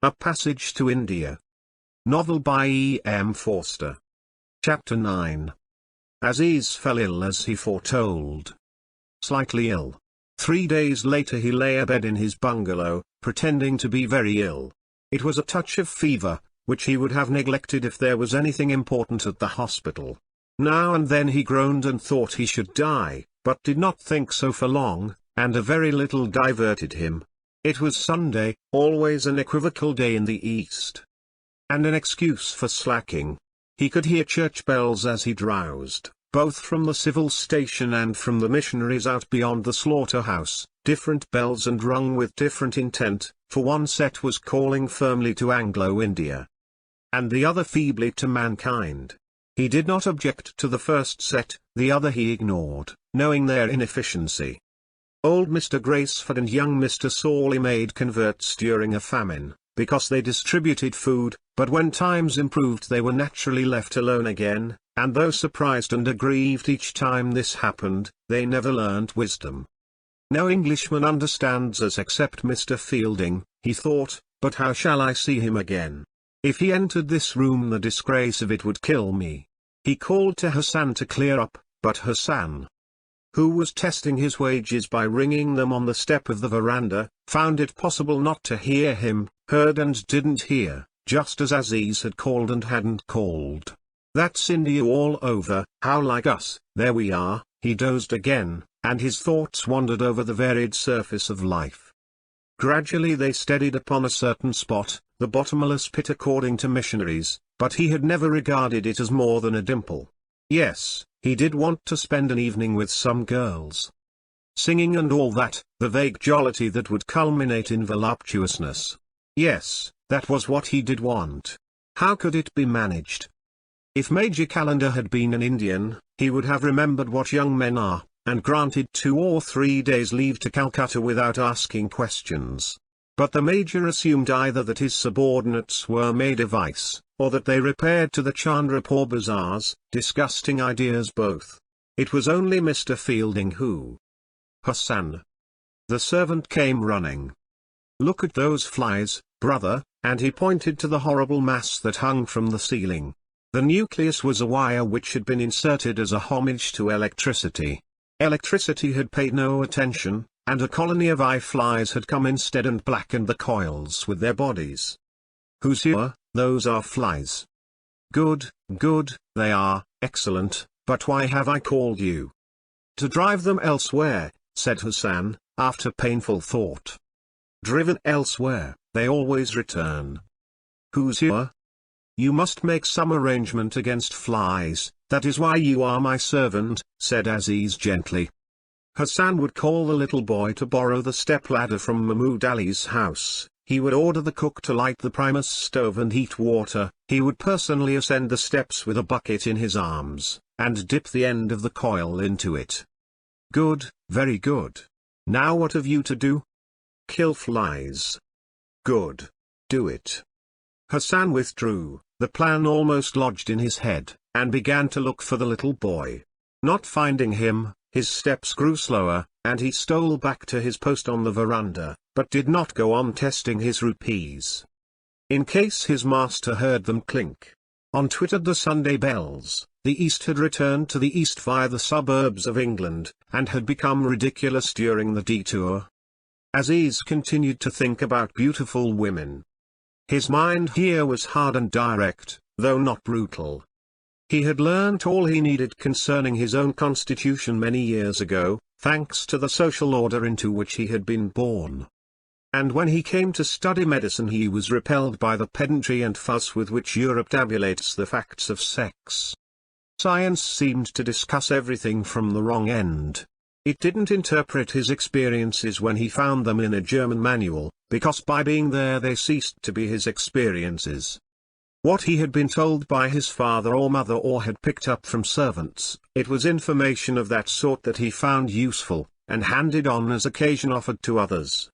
A Passage to India. Novel by E.M. Forster. Chapter 9. Aziz fell ill as he foretold. Slightly ill. 3 days later he lay abed in his bungalow, pretending to be very ill. It was a touch of fever, which he would have neglected if there was anything important at the hospital. Now and then he groaned and thought he should die, but did not think so for long, and a very little diverted him. It was Sunday, always an equivocal day in the East, and an excuse for slacking. He could hear church bells as he drowsed, both from the civil station and from the missionaries out beyond the slaughterhouse, different bells and rung with different intent, for one set was calling firmly to Anglo-India, and the other feebly to mankind. He did not object to the first set, the other he ignored, knowing their inefficiency. Old Mr. Graceford and young Mr. Sawley made converts during a famine, because they distributed food, but when times improved they were naturally left alone again, and though surprised and aggrieved each time this happened, they never learnt wisdom. No Englishman understands us except Mr. Fielding, he thought, but how shall I see him again? If he entered this room the disgrace of it would kill me. He called to Hassan to clear up, but Hassan, who was testing his wages by ringing them on the step of the veranda, found it possible not to hear him, heard and didn't hear, just as Aziz had called and hadn't called. That's India all over, how like us. There we are. He dozed again, and his thoughts wandered over the varied surface of life. Gradually they steadied upon a certain spot, the bottomless pit according to missionaries, but he had never regarded it as more than a dimple. Yes, he did want to spend an evening with some girls. Singing and all that, the vague jollity that would culminate in voluptuousness. Yes, that was what he did want. How could it be managed? If Major Calendar had been an Indian, he would have remembered what young men are, and granted 2 or 3 days leave to Calcutta without asking questions. But the Major assumed either that his subordinates were made of ice, or that they repaired to the Chandrapur bazaars, disgusting ideas both. It was only Mr. Fielding who. Hassan. The servant came running. Look at those flies, brother, and he pointed to the horrible mass that hung from the ceiling. The nucleus was a wire which had been inserted as a homage to electricity. Electricity had paid no attention, and a colony of eye flies had come instead and blackened the coils with their bodies. Who's here? Those are flies. Good, good, they are, excellent, but why have I called you? To drive them elsewhere, said Hassan, after painful thought. Driven elsewhere, they always return. Who's here? You must make some arrangement against flies, that is why you are my servant, said Aziz gently. Hassan would call the little boy to borrow the step-ladder from Mahmud Ali's house, he would order the cook to light the primus stove and heat water, he would personally ascend the steps with a bucket in his arms, and dip the end of the coil into it. Good, very good. Now what have you to do? Kill flies. Good. Do it. Hassan withdrew, the plan almost lodged in his head, and began to look for the little boy. Not finding him, his steps grew slower, and he stole back to his post on the veranda, but did not go on testing his rupees, in case his master heard them clink. On twittered the Sunday bells. The East had returned to the East via the suburbs of England, and had become ridiculous during the detour. Aziz continued to think about beautiful women. His mind here was hard and direct, though not brutal. He had learnt all he needed concerning his own constitution many years ago, thanks to the social order into which he had been born. And when he came to study medicine he was repelled by the pedantry and fuss with which Europe tabulates the facts of sex. Science seemed to discuss everything from the wrong end. It didn't interpret his experiences when he found them in a German manual, because by being there they ceased to be his experiences. What he had been told by his father or mother or had picked up from servants, it was information of that sort that he found useful, and handed on as occasion offered to others.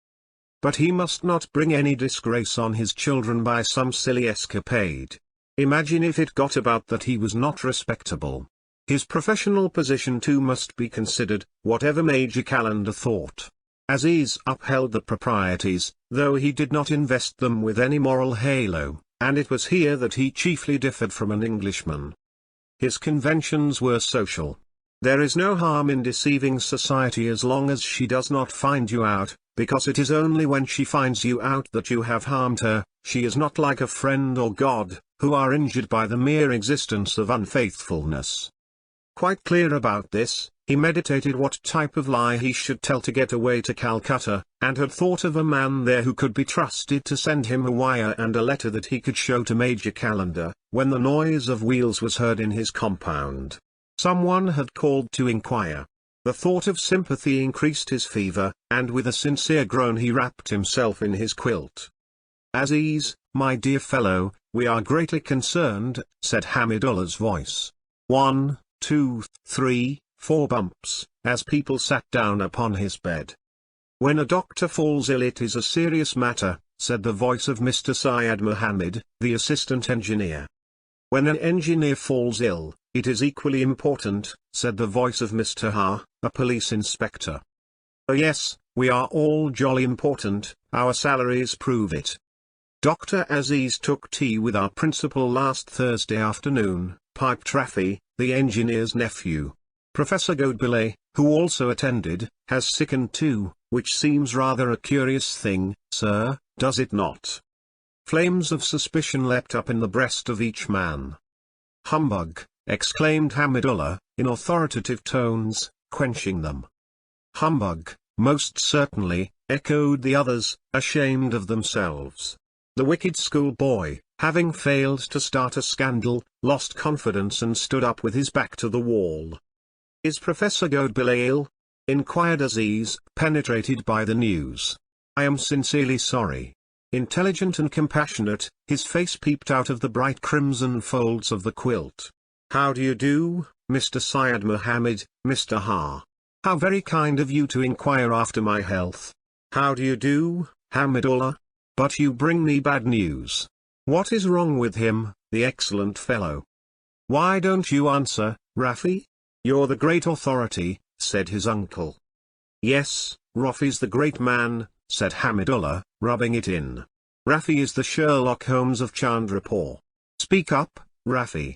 But he must not bring any disgrace on his children by some silly escapade. Imagine if it got about that he was not respectable. His professional position too must be considered, whatever Major Calendar thought. Aziz upheld the proprieties, though he did not invest them with any moral halo, and it was here that he chiefly differed from an Englishman. His conventions were social. There is no harm in deceiving society as long as she does not find you out, because it is only when she finds you out that you have harmed her. She is not like a friend or God, who are injured by the mere existence of unfaithfulness. Quite clear about this, he meditated what type of lie he should tell to get away to Calcutta, and had thought of a man there who could be trusted to send him a wire and a letter that he could show to Major Calendar, when the noise of wheels was heard in his compound. Someone had called to inquire. The thought of sympathy increased his fever, and with a sincere groan he wrapped himself in his quilt. "Aziz, my dear fellow, we are greatly concerned," said Hamidullah's voice. 1, 2, 3, 4 bumps, as people sat down upon his bed. "When a doctor falls ill it is a serious matter," said the voice of Mr. Syed Mohammed, the assistant engineer. "When an engineer falls ill, it is equally important," said the voice of Mr. Ha, a police inspector. "Oh yes, we are all jolly important, our salaries prove it. Dr. Aziz took tea with our principal last Thursday afternoon," piped Rafi, the engineer's nephew. "Professor Godbole, who also attended, has sickened too, which seems rather a curious thing, sir, does it not?" Flames of suspicion leapt up in the breast of each man. "Humbug!" exclaimed Hamidullah, in authoritative tones, quenching them. "Humbug, most certainly," echoed the others, ashamed of themselves. The wicked schoolboy, having failed to start a scandal, lost confidence and stood up with his back to the wall. "Is Professor Godbole ill?" inquired Aziz, penetrated by the news. "I am sincerely sorry." Intelligent and compassionate, his face peeped out of the bright crimson folds of the quilt. "How do you do, Mr. Syed Mohammed, Mr. Ha? How very kind of you to inquire after my health. How do you do, Hamidullah? But you bring me bad news. What is wrong with him, the excellent fellow? Why don't you answer, Rafi? You're the great authority," said his uncle. "Yes, Rafi's the great man," said Hamidullah, rubbing it in. "Rafi is the Sherlock Holmes of Chandrapur. Speak up, Rafi."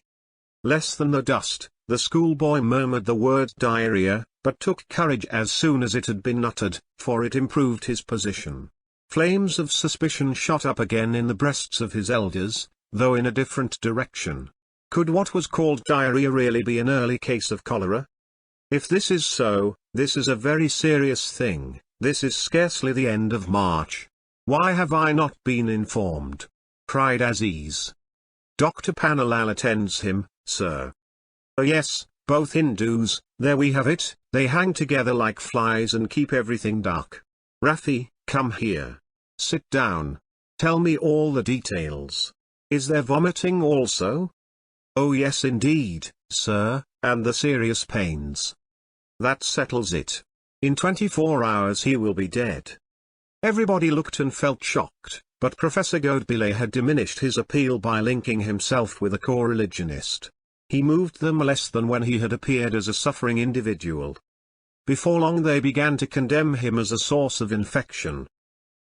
Less than the dust, the schoolboy murmured the word diarrhea, but took courage as soon as it had been uttered, for it improved his position. Flames of suspicion shot up again in the breasts of his elders, though in a different direction. Could what was called diarrhea really be an early case of cholera? If this is so, this is a very serious thing. This is scarcely the end of March. Why have I not been informed? Cried Aziz. Dr. Panalal attends him, sir. Oh yes, both Hindus, there we have it, they hang together like flies and keep everything dark. Rafi, come here. Sit down. Tell me all the details. Is there vomiting also? Oh yes indeed, sir, and the serious pains. That settles it. In 24 hours he will be dead. Everybody looked and felt shocked, but Professor Godbole had diminished his appeal by linking himself with a co-religionist. He moved them less than when he had appeared as a suffering individual. Before long they began to condemn him as a source of infection.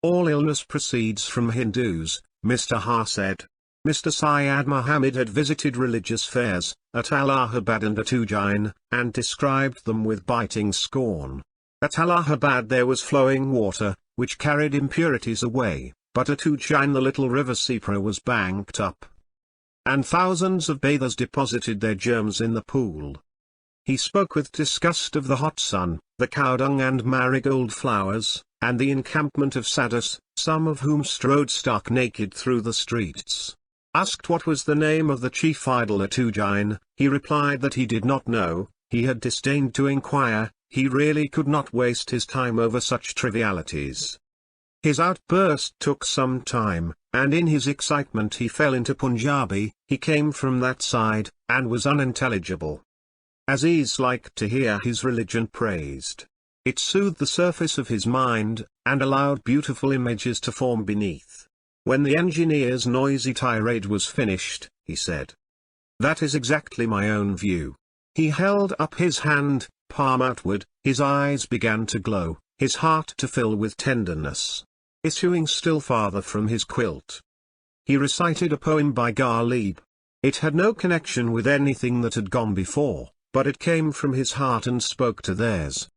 All illness proceeds from Hindus, Mr. Ha said. Mr. Syed Mohammed had visited religious fairs, at Allahabad and at Ujjain, and described them with biting scorn. At Allahabad there was flowing water, which carried impurities away, but at Ujjain the little river Sepra was banked up. And thousands of bathers deposited their germs in the pool. He spoke with disgust of the hot sun, the cow dung and marigold flowers, and the encampment of sadhus, some of whom strode stark naked through the streets. Asked what was the name of the chief idol at Ujjain, he replied that he did not know, he had disdained to inquire, he really could not waste his time over such trivialities. His outburst took some time, and in his excitement he fell into Punjabi, he came from that side, and was unintelligible. Aziz liked to hear his religion praised. It soothed the surface of his mind, and allowed beautiful images to form beneath. When the engineer's noisy tirade was finished, he said, "That is exactly my own view." He held up his hand, palm outward, his eyes began to glow, his heart to fill with tenderness, issuing still farther from his quilt. He recited a poem by Ghalib. It had no connection with anything that had gone before, but it came from his heart and spoke to theirs.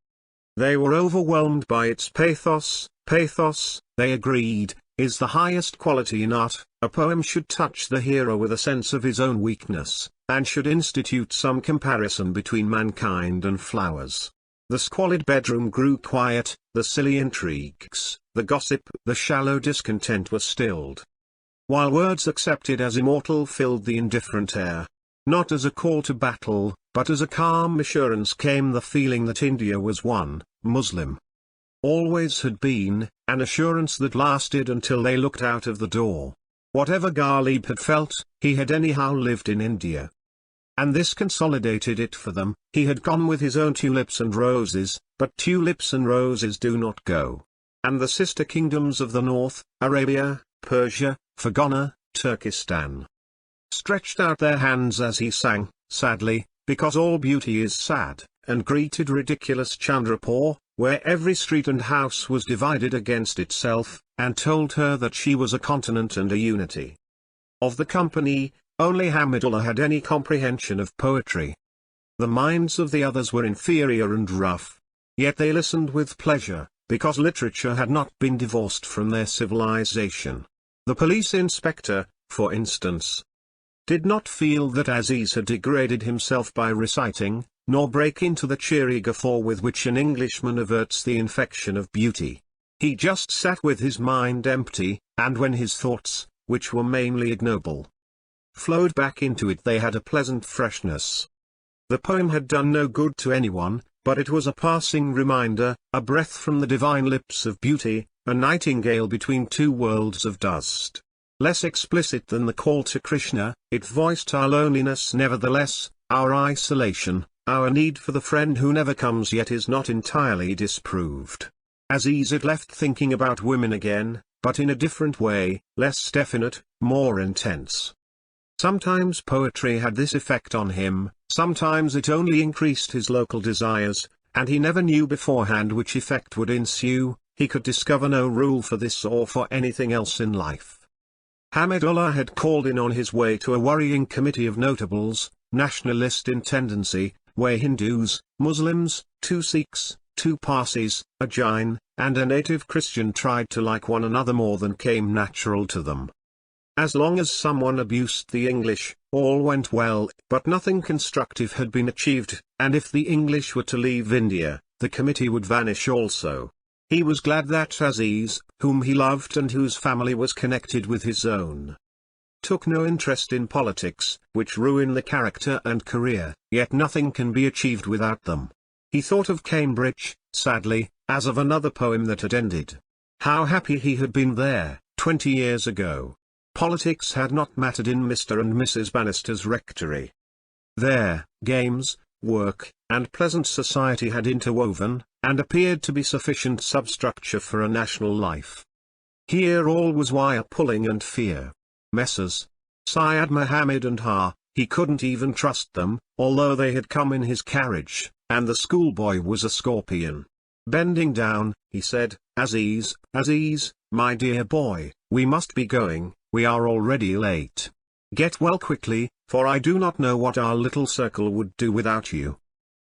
They were overwhelmed by its pathos. Pathos, they agreed, is the highest quality in art. A poem should touch the hearer with a sense of his own weakness, and should institute some comparison between mankind and flowers. The squalid bedroom grew quiet, the silly intrigues, the gossip, the shallow discontent were stilled. While words accepted as immortal filled the indifferent air. Not as a call to battle, but as a calm assurance came the feeling that India was one, Muslim. Always had been, an assurance that lasted until they looked out of the door. Whatever Ghalib had felt, he had anyhow lived in India. And this consolidated it for them. He had gone with his own tulips and roses, but tulips and roses do not go. And the sister kingdoms of the north, Arabia, Persia, Fergana, Turkestan, stretched out their hands as he sang, sadly, because all beauty is sad, and greeted ridiculous Chandrapur, where every street and house was divided against itself, and told her that she was a continent and a unity. Of the company, only Hamidullah had any comprehension of poetry. The minds of the others were inferior and rough. Yet they listened with pleasure, because literature had not been divorced from their civilization. The police inspector, for instance, did not feel that Aziz had degraded himself by reciting, nor break into the cheery guffaw with which an Englishman averts the infection of beauty. He just sat with his mind empty, and when his thoughts, which were mainly ignoble, flowed back into it they had a pleasant freshness. The poem had done no good to anyone, but it was a passing reminder, a breath from the divine lips of beauty, a nightingale between two worlds of dust. Less explicit than the call to Krishna, it voiced our loneliness nevertheless, our isolation, our need for the friend who never comes yet is not entirely disproved. Aziz it left thinking about women again, but in a different way, less definite, more intense. Sometimes poetry had this effect on him, sometimes it only increased his local desires, and he never knew beforehand which effect would ensue. He could discover no rule for this or for anything else in life. Hamidullah had called in on his way to a worrying committee of notables, nationalist in tendency, where Hindus, Muslims, 2 Sikhs, 2 Parsis, a Jain, and a native Christian tried to like one another more than came natural to them. As long as someone abused the English, all went well, but nothing constructive had been achieved, and if the English were to leave India, the committee would vanish also. He was glad that Aziz, whom he loved and whose family was connected with his own, took no interest in politics, which ruin the character and career, yet nothing can be achieved without them. He thought of Cambridge, sadly, as of another poem that had ended. How happy he had been there, 20 years ago. Politics had not mattered in Mr. and Mrs. Bannister's rectory. There, games, work, and pleasant society had interwoven, and appeared to be sufficient substructure for a national life. Here all was wire pulling and fear. Messrs. Syed Mohammed and he couldn't even trust them, although they had come in his carriage, and the schoolboy was a scorpion. Bending down, he said, Aziz, Aziz, my dear boy, we must be going, we are already late. Get well quickly, for I do not know what our little circle would do without you.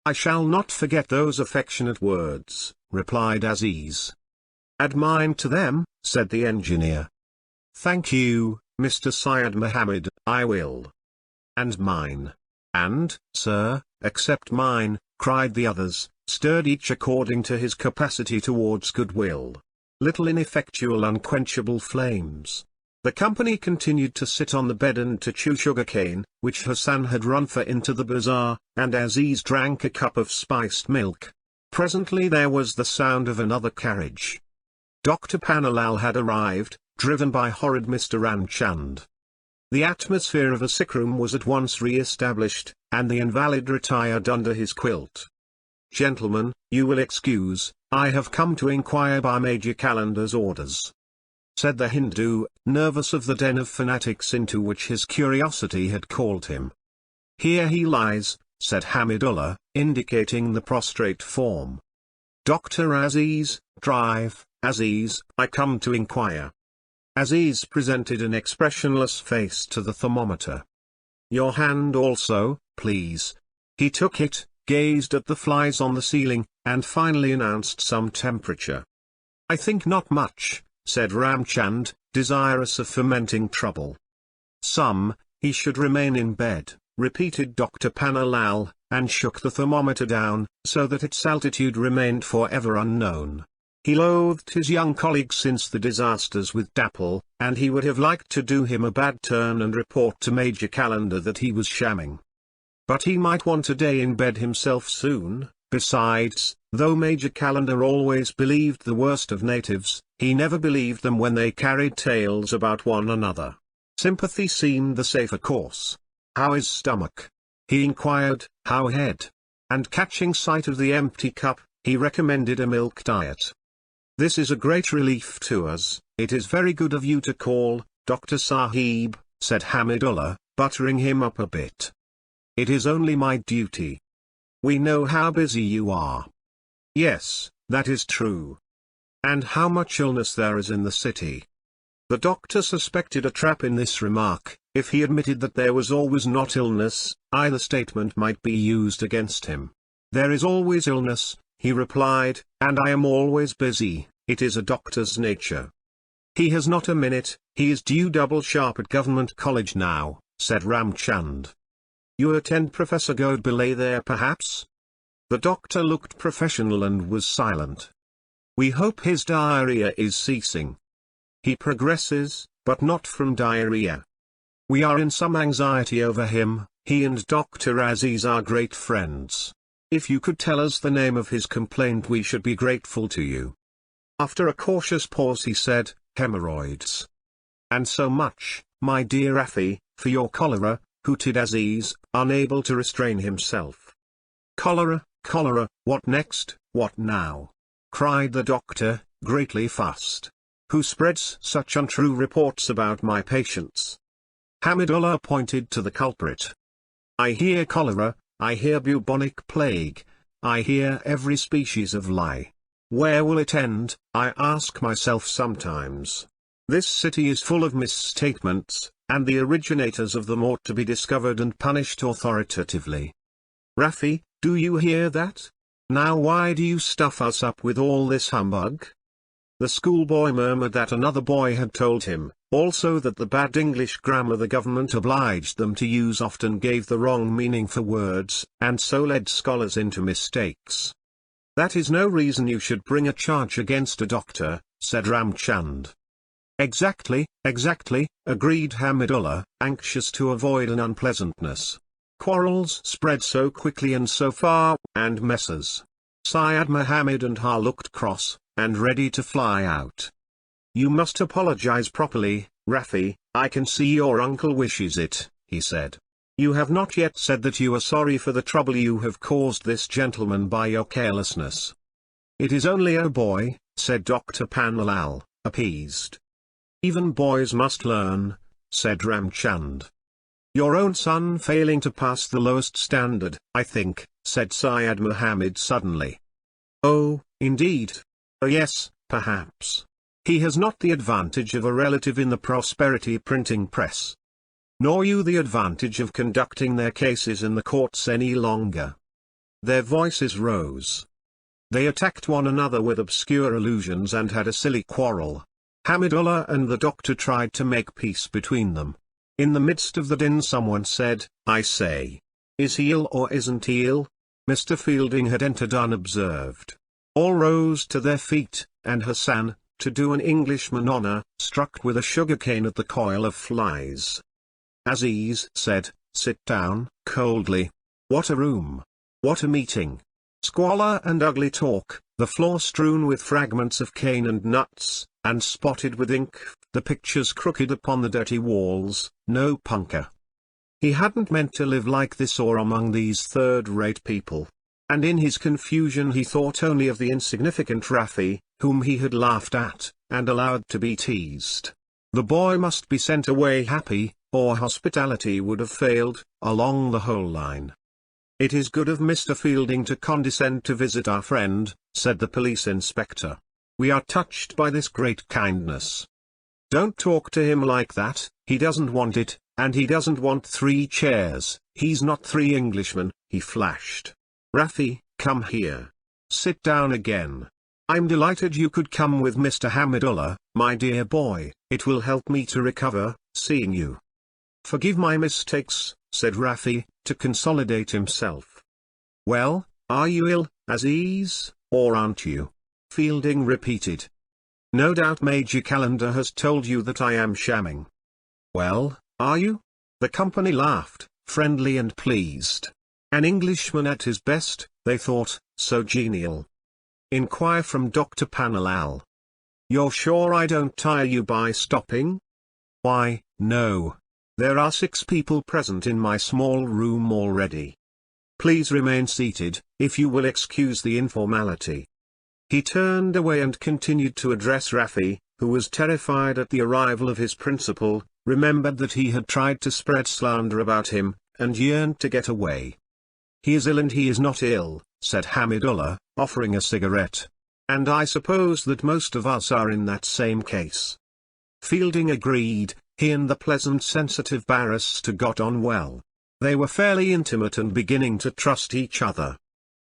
I shall not forget those affectionate words, replied Aziz. Add mine to them, said the engineer. Thank you, Mr. Syed Mohammed, I will. And mine. And, sir, accept mine, cried the others, stirred each according to his capacity towards goodwill. Little ineffectual unquenchable flames. The company continued to sit on the bed and to chew sugarcane, which Hassan had run for into the bazaar, and Aziz drank a cup of spiced milk. Presently there was the sound of another carriage. Dr. Panalal had arrived, driven by horrid Mr. Ramchand. The atmosphere of a sickroom was at once re-established, and the invalid retired under his quilt. Gentlemen, you will excuse, I have come to inquire by Major Calendar's orders, said the Hindu, nervous of the den of fanatics into which his curiosity had called him. Here he lies, said Hamidullah, indicating the prostrate form. Dr. Aziz, drive, Aziz, I come to inquire. Aziz presented an expressionless face to the thermometer. Your hand also, please. He took it, gazed at the flies on the ceiling, and finally announced some temperature. I think not much, said Ramchand, desirous of fomenting trouble. He should remain in bed, repeated Dr. Panalal, and shook the thermometer down, so that its altitude remained forever unknown. He loathed his young colleague since the disasters with Dapple, and he would have liked to do him a bad turn and report to Major Calendar that he was shamming. But he might want a day in bed himself soon. Besides, though Major Calendar always believed the worst of natives, he never believed them when they carried tales about one another. Sympathy seemed the safer course. How is stomach? He inquired. How head? And catching sight of the empty cup, he recommended a milk diet. This is a great relief to us. It is very good of you to call, Dr. Sahib, said Hamidullah, buttering him up a bit. It is only my duty. We know how busy you are. Yes, that is true. And how much illness there is in the city. The doctor suspected a trap in this remark. If he admitted that there was always not illness, either statement might be used against him. There is always illness, he replied, and I am always busy. It is a doctor's nature. He has not a minute. He is due double sharp at Government College now, said Ramchand. You attend Professor Godbole there perhaps? The doctor looked professional and was silent. We hope his diarrhea is ceasing. He progresses, but not from diarrhea. We are in some anxiety over him. He and Dr. Aziz are great friends. If you could tell us the name of his complaint we should be grateful to you. After a cautious pause he said, hemorrhoids. And so much, my dear Rafi, for your cholera, hooted Aziz, unable to restrain himself. Cholera, cholera, what next, what now? Cried the doctor, greatly fussed. Who spreads such untrue reports about my patients? Hamidullah pointed to the culprit. I hear cholera, I hear bubonic plague, I hear every species of lie. Where will it end, I ask myself sometimes. This city is full of misstatements, and the originators of them ought to be discovered and punished authoritatively. Rafi, do you hear that? Now why do you stuff us up with all this humbug? The schoolboy murmured that another boy had told him, also that the bad English grammar the government obliged them to use often gave the wrong meaning for words, and so led scholars into mistakes. That is no reason you should bring a charge against a doctor, said Ramchand. Exactly, agreed Hamidullah, anxious to avoid an unpleasantness. Quarrels spread so quickly and so far, and Messrs. Syed Mohammed and Ha looked cross, and ready to fly out. You must apologize properly, Rafi, I can see your uncle wishes it, he said. You have not yet said that you are sorry for the trouble you have caused this gentleman by your carelessness. It is only a boy, said Dr. Panalal, appeased. Even boys must learn, said Ramchand. Your own son failing to pass the lowest standard, I think, said Syed Mohammed suddenly. Oh, indeed. Yes, perhaps. He has not the advantage of a relative in the prosperity printing press. Nor you the advantage of conducting their cases in the courts any longer. Their voices rose. They attacked one another with obscure allusions and had a silly quarrel. Hamidullah and the doctor tried to make peace between them. In the midst of the din someone said, I say. Is he ill or isn't he ill? Mr. Fielding had entered unobserved. All rose to their feet, and Hassan, to do an Englishman honor, struck with a sugar cane at the coil of flies. Aziz said, sit down, coldly. What a room! What a meeting! Squalor and ugly talk, the floor strewn with fragments of cane and nuts, and spotted with ink, the pictures crooked upon the dirty walls, no punker. He hadn't meant to live like this or among these third-rate people. And in his confusion he thought only of the insignificant Rafi, whom he had laughed at, and allowed to be teased. The boy must be sent away happy, or hospitality would have failed, along the whole line. It is good of Mr. Fielding to condescend to visit our friend, said the police inspector. "We are touched by this great kindness. Don't talk to him like that, he doesn't want it, and he doesn't want 3 chairs, he's not 3 Englishmen," he flashed. "Rafi, come here. Sit down again. I'm delighted you could come with Mr. Hamidullah, my dear boy, it will help me to recover, seeing you." "Forgive my mistakes," said Rafi, to consolidate himself. "Well, are you ill, Aziz, or aren't you?" Fielding repeated. "No doubt Major Calendar has told you that I am shamming." "Well, are you?" The company laughed, friendly and pleased. An Englishman at his best, they thought, so genial. "Inquire from Dr. Panalal." "You're sure I don't tire you by stopping?" "Why, no. There are 6 people present in my small room already. Please remain seated, if you will excuse the informality." He turned away and continued to address Rafi, who was terrified at the arrival of his principal, remembered that he had tried to spread slander about him, and yearned to get away. "He is ill and he is not ill," said Hamidullah, offering a cigarette. "And I suppose that most of us are in that same case." Fielding agreed. He and the pleasant sensitive barrister got on well. They were fairly intimate and beginning to trust each other.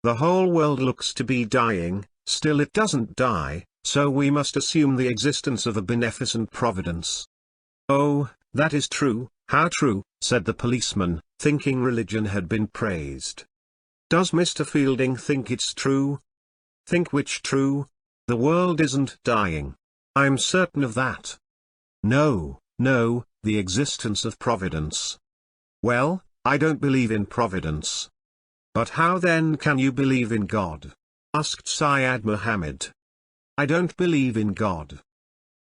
"The whole world looks to be dying, still it doesn't die, so we must assume the existence of a beneficent providence." "Oh, that is true, how true," said the policeman, thinking religion had been praised. "Does Mr. Fielding think it's true?" "Think which true? The world isn't dying. I'm certain of that." "No, no, the existence of Providence." "Well, I don't believe in Providence." "But how then can you believe in God?" asked Syed Muhammad. "I don't believe in God."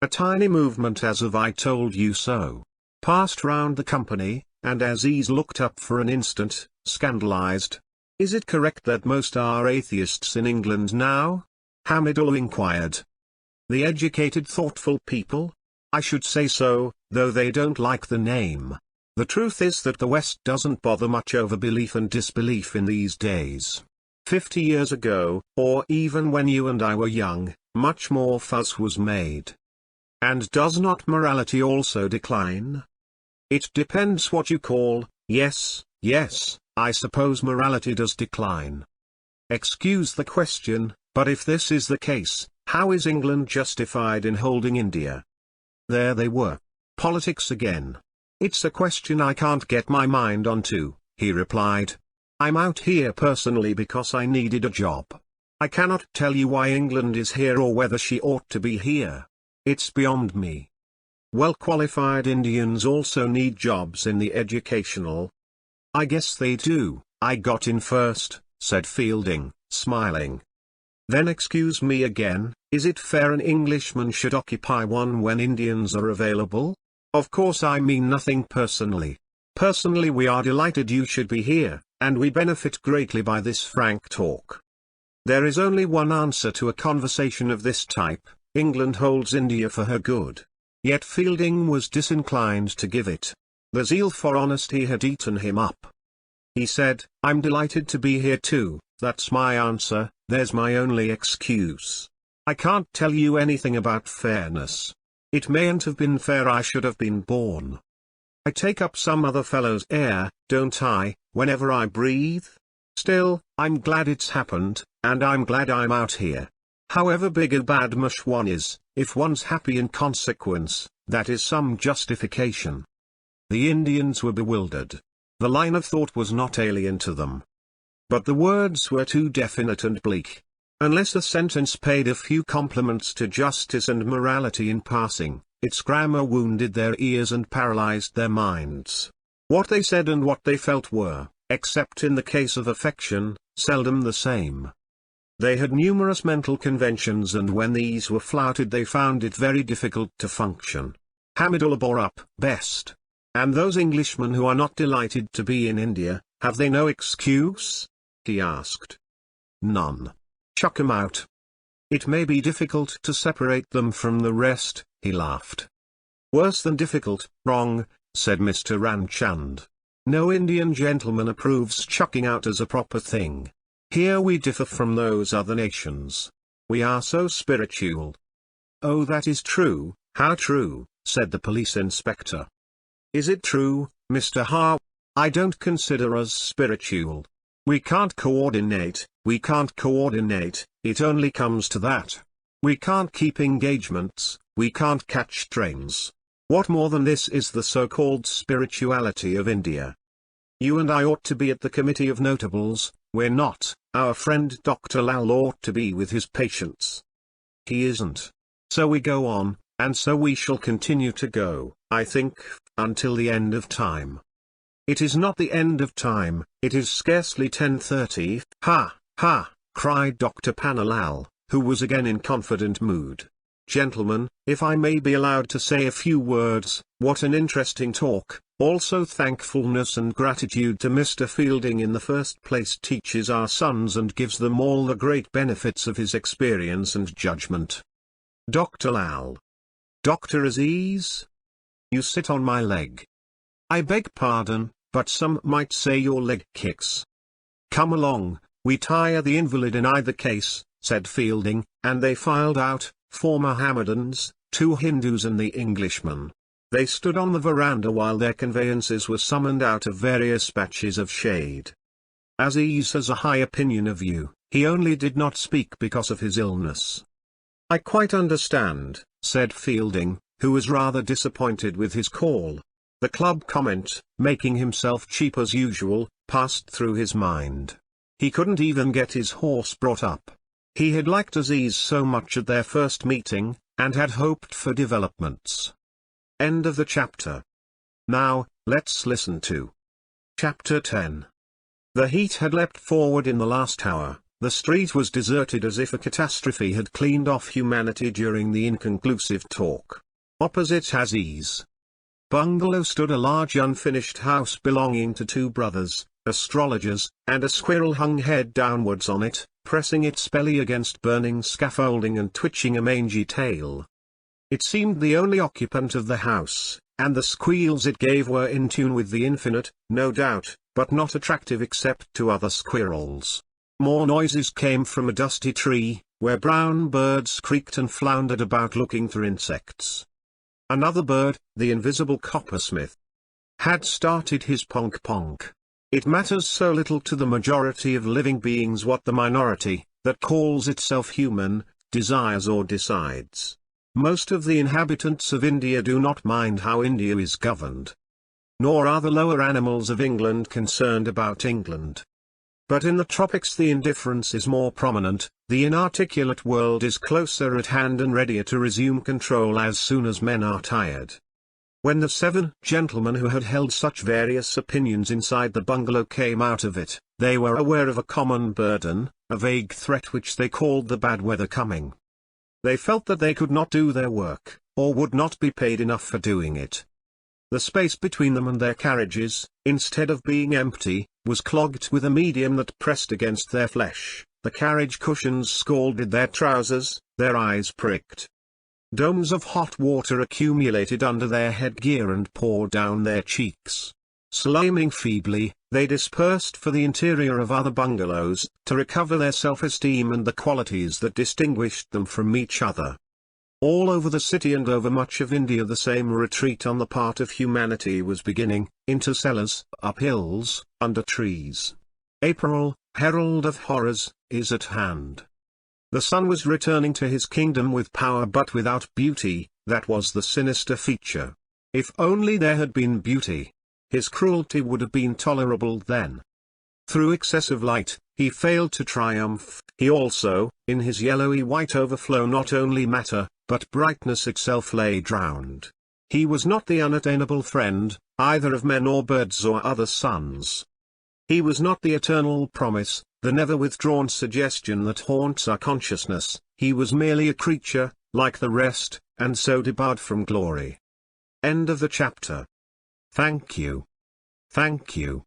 A tiny movement as of "I told you so" passed round the company, and Aziz looked up for an instant, scandalized. "Is it correct that most are atheists in England now?" Hamidullah inquired. "The educated thoughtful people? I should say so, though they don't like the name. The truth is that the West doesn't bother much over belief and disbelief in these days. 50 years ago, or even when you and I were young, much more fuss was made. And does not morality also decline? It depends what you call, yes, I suppose morality does decline. Excuse the question, but if this is the case, how is England justified in holding India?" There they were. Politics again. "It's a question I can't get my mind onto," he replied. "I'm out here personally because I needed a job. I cannot tell you why England is here or whether she ought to be here. It's beyond me. Well-qualified Indians also need jobs in the educational." "I guess they do, I got in first," said Fielding, smiling. "Then excuse me again, is it fair an Englishman should occupy one when Indians are available? Of course I mean nothing personally. Personally we are delighted you should be here, and we benefit greatly by this frank talk. There is only one answer to a conversation of this type: England holds India for her good." Yet Fielding was disinclined to give it. The zeal for honesty had eaten him up. He said, "I'm delighted to be here too, that's my answer, there's my only excuse. I can't tell you anything about fairness. It mayn't have been fair I should have been born. I take up some other fellow's air, don't I, whenever I breathe? Still, I'm glad it's happened, and I'm glad I'm out here. However big a bad mush one is, if one's happy in consequence, that is some justification." The Indians were bewildered. The line of thought was not alien to them. But the words were too definite and bleak. Unless the sentence paid a few compliments to justice and morality in passing, its grammar wounded their ears and paralyzed their minds. What they said and what they felt were, except in the case of affection, seldom the same. They had numerous mental conventions, and when these were flouted they found it very difficult to function. Hamidullah bore up best. "And those Englishmen who are not delighted to be in India, have they no excuse?" he asked. "None. Chuck 'em out. It may be difficult to separate them from the rest," he laughed. "Worse than difficult, wrong," said Mr. Ramchand. "No Indian gentleman approves chucking out as a proper thing. Here we differ from those other nations. We are so spiritual." "Oh, that is true. How true?" said the police inspector. "Is it true, Mr. Ha? I don't consider us spiritual. We can't coordinate, it only comes to that. We can't keep engagements, we can't catch trains. What more than this is the so-called spirituality of India? You and I ought to be at the Committee of Notables, we're not. Our friend Dr. Lal ought to be with his patients. He isn't. So we go on, and so we shall continue to go, I think, until the end of time." "It is not the end of time, it is scarcely 10:30, ha, ha," cried Dr. Panalal, who was again in confident mood. "Gentlemen, if I may be allowed to say a few words, what an interesting talk. Also thankfulness and gratitude to Mr. Fielding in the first place teaches our sons and gives them all the great benefits of his experience and judgment. Dr. Lal. Dr. Aziz. You sit on my leg. I beg pardon, but some might say your leg kicks. Come along, we tire the invalid in either case," said Fielding, and they filed out, 4 Mohammedans, 2 Hindus and the Englishman. They stood on the veranda while their conveyances were summoned out of various patches of shade. Aziz has a high opinion of you, he only did not speak because of his illness. "I quite understand," said Fielding, who was rather disappointed with his call. The club comment, making himself cheap as usual, passed through his mind. He couldn't even get his horse brought up. He had liked Aziz so much at their first meeting, and had hoped for developments. End of the chapter. Now, let's listen to Chapter 10. The heat had leapt forward in the last hour, the street was deserted as if a catastrophe had cleaned off humanity during the inconclusive talk. Opposite Aziz bungalow stood a large unfinished house belonging to 2 brothers, astrologers, and a squirrel hung head downwards on it, pressing its belly against burning scaffolding and twitching a mangy tail. It seemed the only occupant of the house, and the squeals it gave were in tune with the infinite, no doubt, but not attractive except to other squirrels. More noises came from a dusty tree, where brown birds creaked and floundered about looking for insects. Another bird, the invisible coppersmith, had started his ponk-ponk. It matters so little to the majority of living beings what the minority, that calls itself human, desires or decides. Most of the inhabitants of India do not mind how India is governed. Nor are the lower animals of England concerned about England. But in the tropics the indifference is more prominent, the inarticulate world is closer at hand and readier to resume control as soon as men are tired. When the 7 gentlemen who had held such various opinions inside the bungalow came out of it, they were aware of a common burden, a vague threat which they called the bad weather coming. They felt that they could not do their work, or would not be paid enough for doing it. The space between them and their carriages, instead of being empty, was clogged with a medium that pressed against their flesh, the carriage cushions scalded their trousers, their eyes pricked. Domes of hot water accumulated under their headgear and poured down their cheeks. Sliming feebly, they dispersed for the interior of other bungalows, to recover their self-esteem and the qualities that distinguished them from each other. All over the city and over much of India the same retreat on the part of humanity was beginning, into cellars, up hills, under trees. April, herald of horrors, is at hand. The sun was returning to his kingdom with power but without beauty, that was the sinister feature. If only there had been beauty. His cruelty would have been tolerable then. Through excessive light, he failed to triumph, he also, in his yellowy white overflow not only matter, but brightness itself lay drowned. He was not the unattainable friend, either of men or birds or other suns. He was not the eternal promise, the never withdrawn suggestion that haunts our consciousness, he was merely a creature, like the rest, and so debarred from glory. End of the chapter. Thank you. Thank you.